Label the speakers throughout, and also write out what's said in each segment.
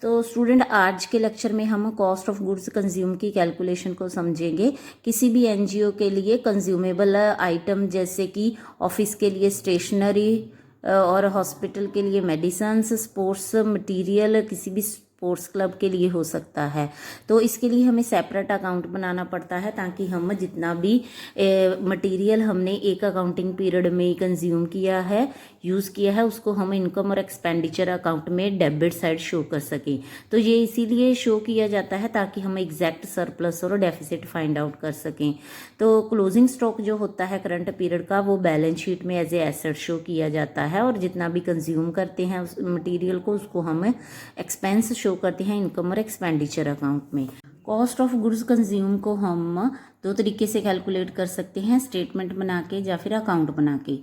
Speaker 1: तो स्टूडेंट आज के लेक्चर में हम कॉस्ट ऑफ गुड्स कंज्यूम की कैलकुलेशन को समझेंगे। किसी भी एनजीओ के लिए कंज्यूमेबल आइटम जैसे कि ऑफिस के लिए स्टेशनरी और हॉस्पिटल के लिए मेडिसिन्स, स्पोर्ट्स मटेरियल किसी भी स्पोर्ट्स क्लब के लिए हो सकता है। तो इसके लिए हमें सेपरेट अकाउंट बनाना पड़ता है ताकि हम जितना भी मटेरियल हमने एक अकाउंटिंग पीरियड में कंज्यूम किया है, यूज़ किया है, उसको हम इनकम और एक्सपेंडिचर अकाउंट में डेबिट साइड शो कर सकें। तो ये इसीलिए शो किया जाता है ताकि हम एग्जैक्ट सरप्लस और डेफिसिट फाइंड आउट कर सकें। तो क्लोजिंग स्टॉक जो होता है करंट पीरियड का, वो बैलेंस शीट में एज ए एसेट शो किया जाता है, और जितना भी कंज्यूम करते हैं उस मटीरियल को, उसको हम एक्सपेंस शो करते हैं इनकम और एक्सपेंडिचर अकाउंट में। कॉस्ट ऑफ गुड्स कंज्यूम को हम दो तरीके से कैलकुलेट कर सकते हैं, स्टेटमेंट बना के या फिर अकाउंट बना के।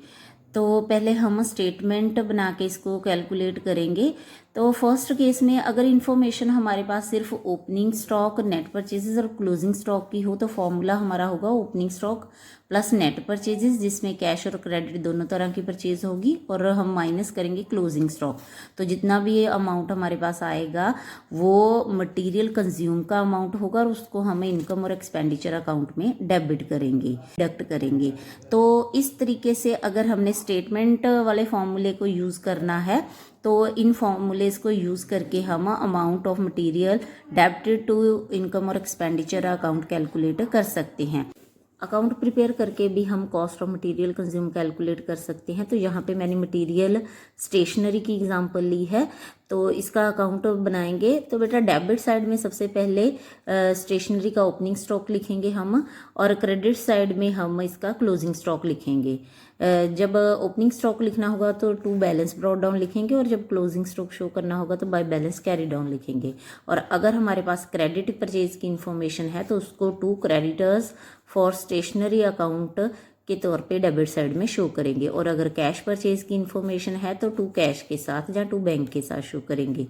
Speaker 1: तो पहले हम स्टेटमेंट बना के इसको कैलकुलेट करेंगे। तो फर्स्ट केस में अगर इन्फॉर्मेशन हमारे पास सिर्फ ओपनिंग स्टॉक, नेट परचेजेस और क्लोजिंग स्टॉक की हो, तो फॉर्मूला हमारा होगा opening stock plus net purchases, जिसमें कैश और क्रेडिट दोनों तरह की परचेज होगी, और हम माइनस करेंगे क्लोजिंग स्टॉक। तो जितना भी ये अमाउंट हमारे पास आएगा वो मटेरियल कंज्यूम का अमाउंट होगा, और उसको हमें इनकम और एक्सपेंडिचर अकाउंट में डेबिट करेंगे, डिडक्ट करेंगे। तो इस तरीके से अगर हमने स्टेटमेंट वाले फॉर्मूले को यूज़ करना है तो इन फॉर्मूलेज को यूज़ करके हम amount of material debited to income और एक्सपेंडिचर अकाउंट कैलकुलेट कर सकते हैं। अकाउंट प्रिपेयर करके भी हम cost of material consume calculate कर सकते हैं। तो यहाँ पे मैंने मटेरियल स्टेशनरी की एग्जांपल ली है, तो इसका अकाउंट बनाएंगे। तो बेटा डेबिट साइड में सबसे पहले स्टेशनरी का ओपनिंग स्टॉक लिखेंगे हम, और क्रेडिट साइड में हम इसका क्लोजिंग स्टॉक लिखेंगे। जब ओपनिंग स्टॉक लिखना होगा तो टू बैलेंस ब्रॉट डाउन लिखेंगे, और जब क्लोजिंग स्टॉक शो करना होगा तो बाय बैलेंस कैरी डाउन लिखेंगे। और अगर हमारे पास क्रेडिट परचेज की इन्फॉर्मेशन है तो उसको to creditors for stationery account के तौर पे डेबिट साइड में शो करेंगे, और अगर कैश परचेज की इन्फॉर्मेशन है तो टू कैश के साथ या टू बैंक के साथ शो करेंगे।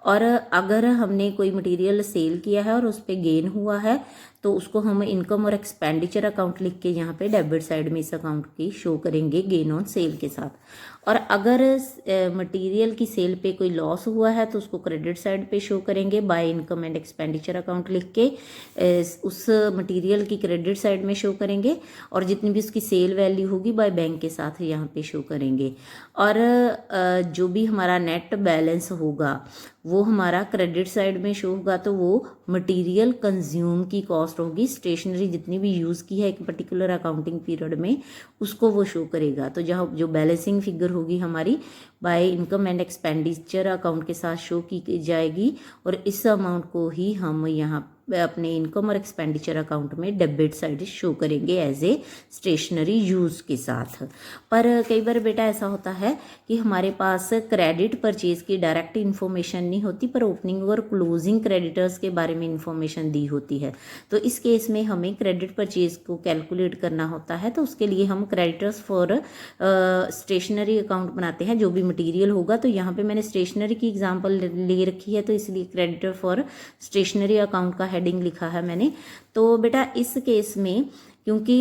Speaker 1: और अगर हमने कोई मटेरियल सेल किया है और उस पर गेन हुआ है तो उसको हम इनकम और एक्सपेंडिचर अकाउंट लिख के यहाँ पे डेबिट साइड में इस अकाउंट की शो करेंगे गेन ऑन सेल के साथ। और अगर मटेरियल की सेल पे कोई लॉस हुआ है तो उसको क्रेडिट साइड पे शो करेंगे by income and expenditure account लिख के उस मटेरियल की क्रेडिट साइड में शो करेंगे, और जितनी भी उसकी सेल वैल्यू होगी बाय बैंक के साथ यहाँ पे शो करेंगे। और जो भी हमारा नेट बैलेंस होगा वो हमारा क्रेडिट साइड में शो होगा, तो वो मटेरियल कंज्यूम की कॉस्ट होगी, स्टेशनरी जितनी भी यूज़ की है एक पर्टिकुलर अकाउंटिंग पीरियड में उसको वो शो करेगा। तो जहाँ जो बैलेंसिंग फिगर होगी हमारी by income and expenditure account के साथ शो की जाएगी, और इस अमाउंट को ही हम यहाँ अपने इनकम और एक्सपेंडिचर अकाउंट में डेबिट साइड शो करेंगे एज ए स्टेशनरी यूज़ के साथ। पर कई बार बेटा ऐसा होता है कि हमारे पास क्रेडिट परचेज की डायरेक्ट इन्फॉर्मेशन नहीं होती, पर ओपनिंग और क्लोजिंग क्रेडिटर्स के बारे में इन्फॉर्मेशन दी होती है। तो इस केस में हमें क्रेडिट परचेज को कैलकुलेट करना होता है, तो उसके लिए हम क्रेडिटर्स फॉर स्टेशनरी अकाउंट बनाते हैं। जो भी मटीरियल होगा, तो यहाँ पे मैंने स्टेशनरी की एग्जाम्पल ले रखी है, तो इसलिए क्रेडिटर फॉर स्टेशनरी अकाउंट का हेडिंग लिखा है मैंने। तो बेटा इस केस में क्योंकि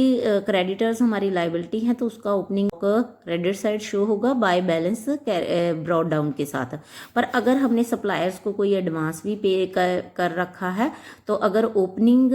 Speaker 1: क्रेडिटर्स हमारी लाइबिलिटी हैं, तो उसका ओपनिंग क्रेडिट साइड शो होगा बाय बैलेंस ब्रॉट डाउन के साथ। पर अगर हमने सप्लायर्स को कोई एडवांस भी पे कर रखा है, तो अगर ओपनिंग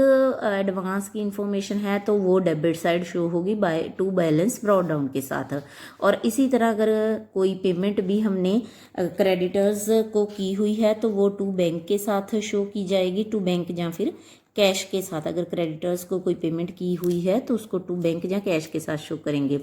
Speaker 1: एडवांस की इंफॉर्मेशन है तो वो डेबिट साइड शो होगी by two balance brought down के साथ। और इसी तरह अगर कोई पेमेंट भी हमने क्रेडिटर्स को की हुई है तो वो टू बैंक के साथ शो की जाएगी, टू बैंक या फिर कैश के साथ। अगर क्रेडिटर्स को कोई पेमेंट की हुई है तो उसको टू बैंक या कैश के साथ शो करेंगे।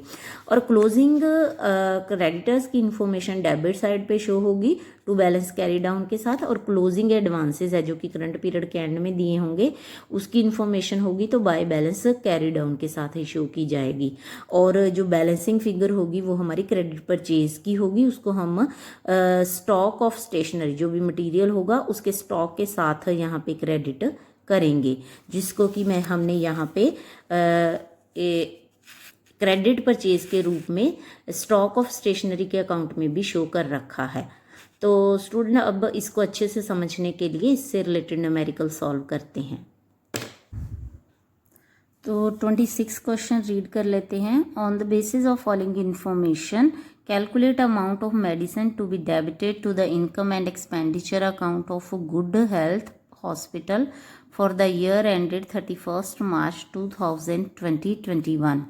Speaker 1: और क्लोजिंग क्रेडिटर्स की इन्फॉर्मेशन डेबिट साइड पे शो होगी टू बैलेंस कैरी डाउन के साथ, और क्लोजिंग एडवांसेस है जो कि करंट पीरियड के एंड में दिए होंगे उसकी इन्फॉर्मेशन होगी तो बाय बैलेंस कैरी डाउन के साथ ही शो की जाएगी। और जो बैलेंसिंग फिगर होगी वो हमारी क्रेडिट परचेज की होगी, उसको हम स्टॉक ऑफ स्टेशनरी जो भी मटीरियल होगा उसके स्टॉक के साथ यहाँ पे क्रेडिट करेंगे, जिसको कि हमने यहाँ पे क्रेडिट परचेज के रूप में स्टॉक ऑफ स्टेशनरी के अकाउंट में भी शो कर रखा है। तो स्टूडेंट अब इसको अच्छे से समझने के लिए इससे रिलेटेड न्यूमेरिकल सॉल्व करते हैं। तो 26 क्वेश्चन रीड कर लेते हैं। On the basis of following information Calculate amount of medicine to be debited to the income and expenditure account of Good Health Hospital for the year ended 31st March 2021।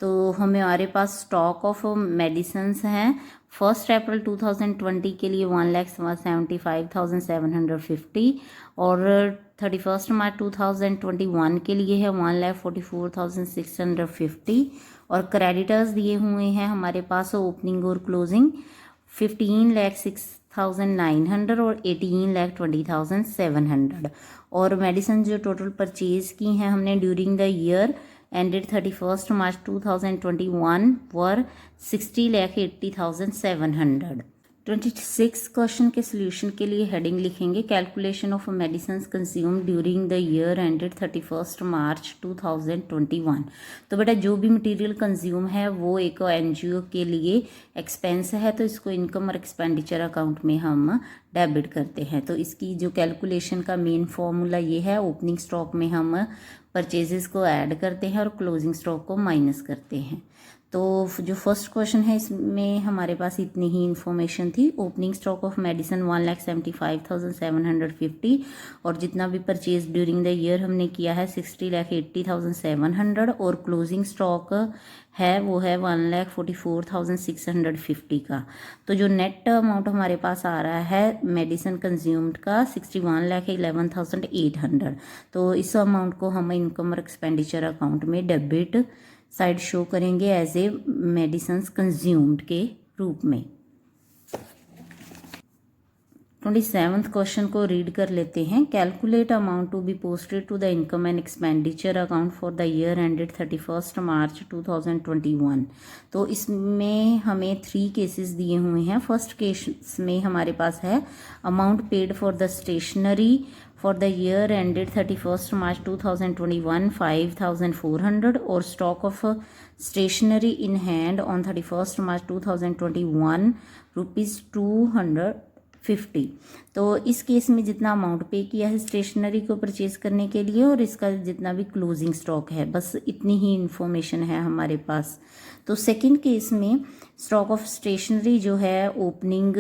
Speaker 1: तो हमारे पास stock of medicines हैं 1 April 2020 के लिए 1,75,750 और 31 मार्च 2021 के लिए है 1,44,650 और क्रेडिटर्स दिए हुए हैं हमारे पास ओपनिंग और क्लोजिंग 15,06,900 और 18,20,700 और मेडिसिन जो टोटल परचेज की हैं हमने during the year ended 31st March 2021 were 60,80,700। 26 question के सोल्यूशन के लिए हेडिंग लिखेंगे calculation of medicine consume during the year ended 31st March 2021। तो बेटा जो भी मटेरियल कंज्यूम है वो एक एनजीओ के लिए एक्सपेंस है तो इसको इनकम और एक्सपेंडिचर अकाउंट में हम डेबिट करते हैं। तो इसकी जो कैलकुलेशन का मेन फॉर्मूला ये है, ओपनिंग स्टॉक में हम परचेजेस को ऐड करते हैं और क्लोजिंग स्टॉक को माइनस करते हैं। तो जो फर्स्ट क्वेश्चन है इसमें हमारे पास इतनी ही इन्फॉर्मेशन थी। ओपनिंग स्टॉक ऑफ मेडिसिन 1,75,750 और जितना भी परचेज ड्यूरिंग द ईयर हमने किया है 60,80,700 और क्लोजिंग स्टॉक है वो है 1,44,650 का। तो जो नेट अमाउंट हमारे पास आ रहा है मेडिसिन कंज्यूम्ड का 61,11,800। तो इस अमाउंट को हम इनकम और एक्सपेंडिचर अकाउंट में डेबिट साइड शो करेंगे एज ए मेडिसिन कंज्यूम्ड के रूप में। 27th क्वेश्चन को रीड कर लेते हैं। Calculate amount to be posted to the income and expenditure account for the year ended 31st March 2021। तो इसमें हमें 3 केसेस दिए हुए हैं। फर्स्ट केस में हमारे पास है amount paid for the stationery for the year ended 31st March 2021 5,400 और stock of stationery in hand on 31st March 2021 ₹250। तो इस केस में जितना अमाउंट पे किया है स्टेशनरी को परचेज करने के लिए और इसका जितना भी क्लोजिंग स्टॉक है बस इतनी ही इंफॉर्मेशन है हमारे पास। तो सेकंड केस में स्टॉक ऑफ स्टेशनरी जो है ओपनिंग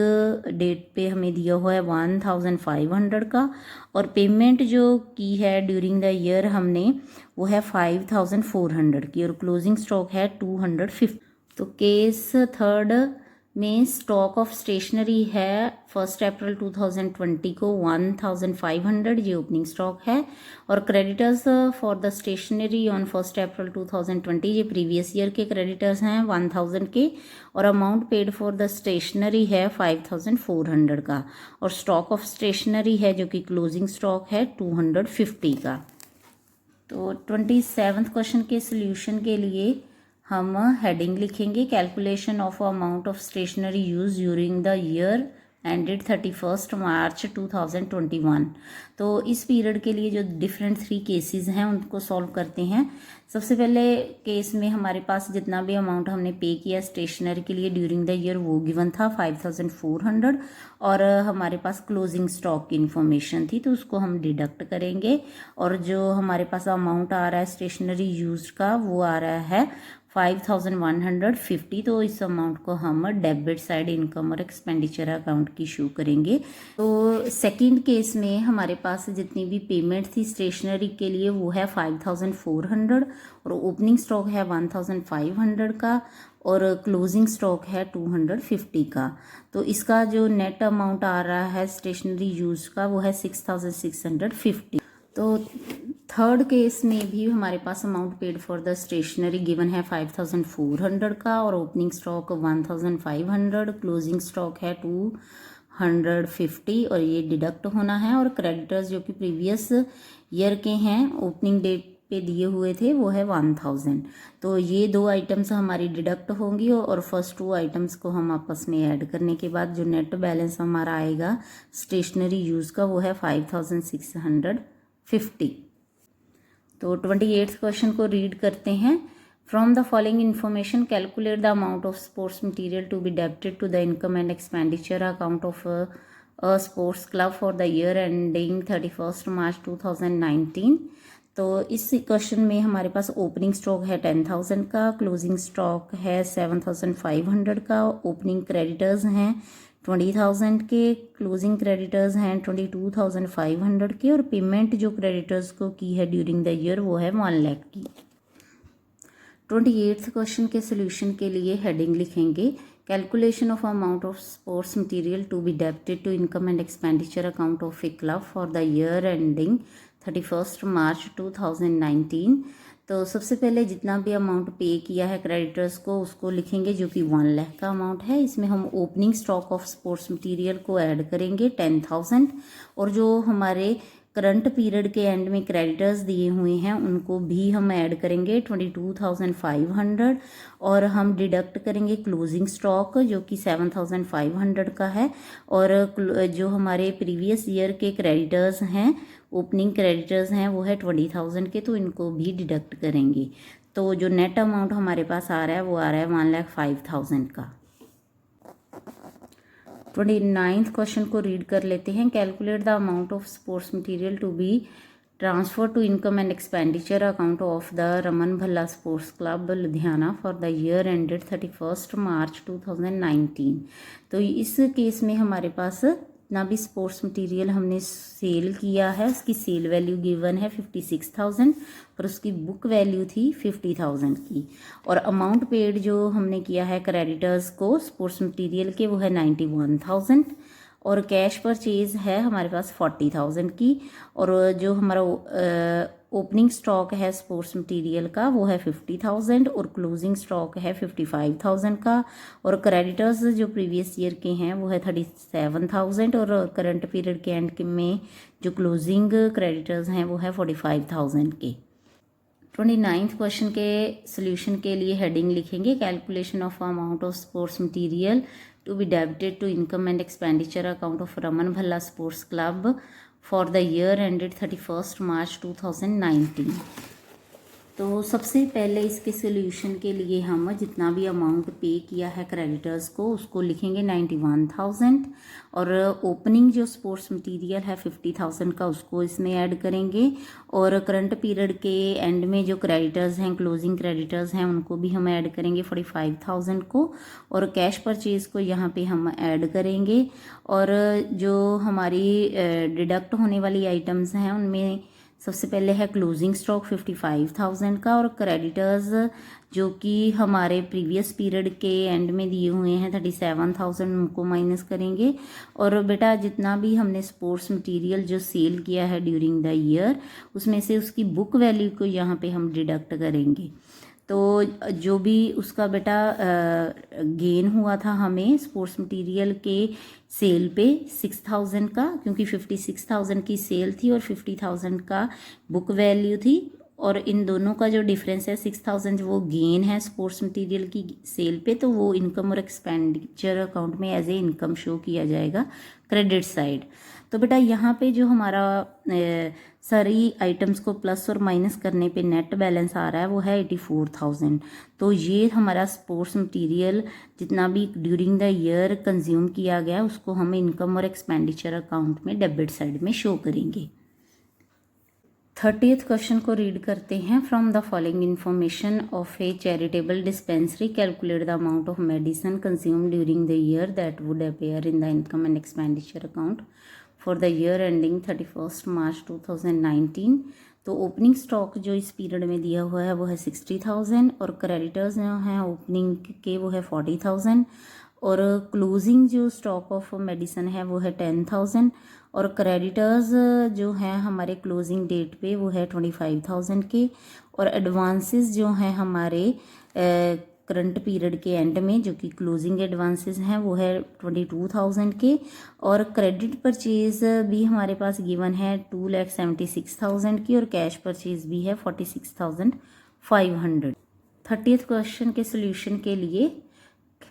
Speaker 1: डेट पे हमें दिया हुआ है 1,500 का और पेमेंट जो की है ड्यूरिंग द ईयर हमने वो है 5,400 की और क्लोजिंग स्टॉक है 250। तो केस थर्ड में स्टॉक ऑफ स्टेशनरी है 1 अप्रैल 2020 को 1,500 ये ओपनिंग स्टॉक है और creditors for the stationery on 1 April 2020 ये प्रीवियस ईयर के क्रेडिटर्स हैं 1,000 के और amount paid for the stationery है 5,400 का और स्टॉक ऑफ स्टेशनरी है जो कि क्लोजिंग स्टॉक है 250 का। तो 27th क्वेश्चन के सोल्यूशन के लिए हम हेडिंग लिखेंगे calculation of amount of stationery use during the year ended 31st March 2021। तो इस पीरियड के लिए जो डिफरेंट 3 केसेस हैं उनको सॉल्व करते हैं। सबसे पहले केस में हमारे पास जितना भी अमाउंट हमने पे किया स्टेशनरी के लिए ड्यूरिंग द ईयर वो गिवन था 5,400 और हमारे पास क्लोजिंग स्टॉक की इन्फॉर्मेशन थी तो उसको हम डिडक्ट करेंगे और जो हमारे पास अमाउंट आ रहा है स्टेशनरी यूज का वो आ रहा है 5,150। तो इस अमाउंट को हम डेबिट साइड इनकम और एक्सपेंडिचर अकाउंट की शो करेंगे। तो सेकंड केस में हमारे पास जितनी भी पेमेंट थी स्टेशनरी के लिए वो है 5,400 और ओपनिंग स्टॉक है 1,500 का और क्लोजिंग स्टॉक है 250 का। तो इसका जो नेट अमाउंट आ रहा है स्टेशनरी यूज का वो है 6,650। तो थर्ड केस में भी हमारे पास amount paid for the stationery given है 5,400 का और ओपनिंग स्टॉक 1,500, क्लोजिंग स्टॉक है 250 और ये डिडक्ट होना है और क्रेडिटर्स जो कि प्रीवियस ईयर के हैं ओपनिंग डेट पे दिए हुए थे वो है 1,000। तो ये 2 आइटम्स हमारी डिडक्ट होंगी और फर्स्ट 2 आइटम्स को हम आपस में ऐड करने के बाद जो नेट बैलेंस हमारा आएगा स्टेशनरी यूज का वो है 5,650। तो 28th क्वेश्चन को रीड करते हैं। From the following information calculate the amount of sports material to be debited to the income and expenditure account of a sports club for the year ending 31st March 2019। तो इस question में हमारे पास opening stock है 10,000 का, closing stock है 7,500 का, opening creditors हैं 20,000 के, क्लोजिंग क्रेडिटर्स हैं 22,500 के, और पेमेंट जो क्रेडिटर्स को की है ड्यूरिंग द ईयर वो है 1 लाख की। 28th क्वेश्चन के सोल्यूशन के लिए हेडिंग लिखेंगे calculation of amount of sports material to be debited to income and expenditure account of a club for the year ending 31 March 2019। तो सबसे पहले जितना भी अमाउंट पे किया है क्रेडिटर्स को उसको लिखेंगे जो कि 1 लाख का अमाउंट है। इसमें हम opening stock of sports material को ऐड करेंगे 10,000, और जो हमारे करंट पीरियड के एंड में क्रेडिटर्स दिए हुए हैं उनको भी हम ऐड करेंगे 22,500, और हम डिडक्ट करेंगे क्लोजिंग स्टॉक जो कि 7,500 का है, और जो हमारे प्रीवियस ईयर के क्रेडिटर्स हैं, ओपनिंग क्रेडिटर्स हैं, वो है 20,000 के, तो इनको भी डिडक्ट करेंगे। तो जो नेट अमाउंट हमारे पास आ रहा है वो आ रहा है 1,05,000 का। 29th क्वेश्चन को रीड कर लेते हैं। Calculate the amount of sports material to be transfer to income and expenditure account of the Raman Bhalla sports club Ludhiana for the year ended 31 March 2019। तो इस केस में हमारे पास जितना भी स्पोर्ट्स मटेरियल हमने सेल किया है उसकी सेल वैल्यू गिवन है 56,000, पर उसकी बुक वैल्यू थी 50,000 की, और अमाउंट पेड जो हमने किया है क्रेडिटर्स को स्पोर्ट्स मटेरियल के वो है 91,000, और कैश परचेज है हमारे पास 40,000 की, और जो हमारा ओपनिंग स्टॉक है स्पोर्ट्स मटेरियल का वो है 50,000, और क्लोजिंग स्टॉक है 55,000 का, और क्रेडिटर्स जो प्रीवियस ईयर के हैं वो है 37,000, और करंट पीरियड के एंड में जो क्लोजिंग क्रेडिटर्स हैं वो है 45,000 के। 29th क्वेश्चन के सोल्यूशन के लिए हेडिंग लिखेंगे calculation of amount of sports material to be debited to income and expenditure account of Raman Bhalla Sports Club for the year ended 31st March 2019। तो सबसे पहले इसके सोल्यूशन के लिए हम जितना भी अमाउंट पे किया है क्रेडिटर्स को उसको लिखेंगे 91,000, और ओपनिंग जो स्पोर्ट्स मटेरियल है 50,000 का उसको इसमें ऐड करेंगे, और करंट पीरियड के एंड में जो क्रेडिटर्स हैं क्लोजिंग क्रेडिटर्स हैं उनको भी हम ऐड करेंगे 45,000 को, और कैश परचेज को यहाँ पे हम ऐड करेंगे, और जो हमारी डिडक्ट होने वाली आइटम्स हैं उनमें सबसे पहले है क्लोजिंग स्टॉक 55,000 का, और क्रेडिटर्स जो कि हमारे प्रीवियस पीरियड के एंड में दिए हुए हैं 37,000 उनको माइनस करेंगे, और बेटा जितना भी हमने स्पोर्ट्स मटेरियल जो सेल किया है ड्यूरिंग द ईयर उसमें से उसकी बुक वैल्यू को यहाँ पे हम डिडक्ट करेंगे। तो जो भी उसका बेटा गेन हुआ था हमें स्पोर्ट्स मटेरियल के सेल पे 6,000 का, क्योंकि 56,000 की सेल थी और 50,000 का बुक वैल्यू थी, और इन दोनों का जो डिफरेंस है 6,000 वो गेन है स्पोर्ट्स मटेरियल की सेल पे, तो वो इनकम और एक्सपेंडिचर अकाउंट में एज ए इनकम शो किया जाएगा क्रेडिट साइड। तो बेटा यहाँ पे जो हमारा सारी आइटम्स को प्लस और माइनस करने पे नेट बैलेंस आ रहा है वो है 84,000। तो ये हमारा स्पोर्ट्स मटेरियल जितना भी ड्यूरिंग द ईयर कंज्यूम किया गया उसको हम इनकम और एक्सपेंडिचर अकाउंट में डेबिट साइड में शो करेंगे। 30th क्वेश्चन को रीड करते हैं। From the following information of A charitable dispensary calculate the amount of medicine consume during the year that would appear in the income and expenditure account for the year ending 31 March 2019। तो opening stock जो इस period में दिया हुआ है वो है 60,000, और क्रेडिटर्स जो हैं ओपनिंग के वो है 40,000, और क्लोजिंग जो स्टॉक ऑफ मेडिसिन है वो है 10,000, और क्रेडिटर्स जो हैं हमारे क्लोजिंग डेट पे वो है 25,000 के, और एडवांसेस जो हैं हमारे करंट पीरियड के एंड में जो कि क्लोजिंग एडवांसेस हैं वो है 22,000 के, और क्रेडिट परचेज भी हमारे पास गिवन है 2,76,000 की, और कैश परचेज भी है 46,500। 30th क्वेश्चन के सोल्यूशन के लिए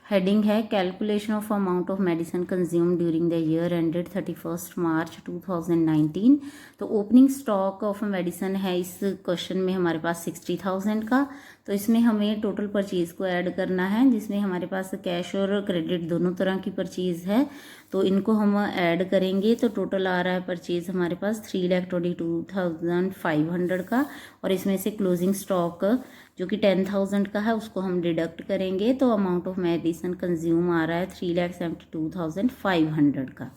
Speaker 1: हेडिंग है calculation of amount of medicine consume during the year ended 31 March 2019। तो ओपनिंग स्टॉक ऑफ मेडिसिन है इस क्वेश्चन में हमारे पास 60,000 का, तो इसमें हमें टोटल परचेज को ऐड करना है जिसमें हमारे पास कैश और क्रेडिट दोनों तरह की परचेज है। तो इनको हम ऐड करेंगे तो टोटल आ रहा है परचेज हमारे पास 3,22,500 का, और इसमें से क्लोजिंग स्टॉक जो कि 10,000 का है उसको हम डिडक्ट करेंगे, तो अमाउंट ऑफ मेडिसिन कंज्यूम आ रहा है 3,72,500 का।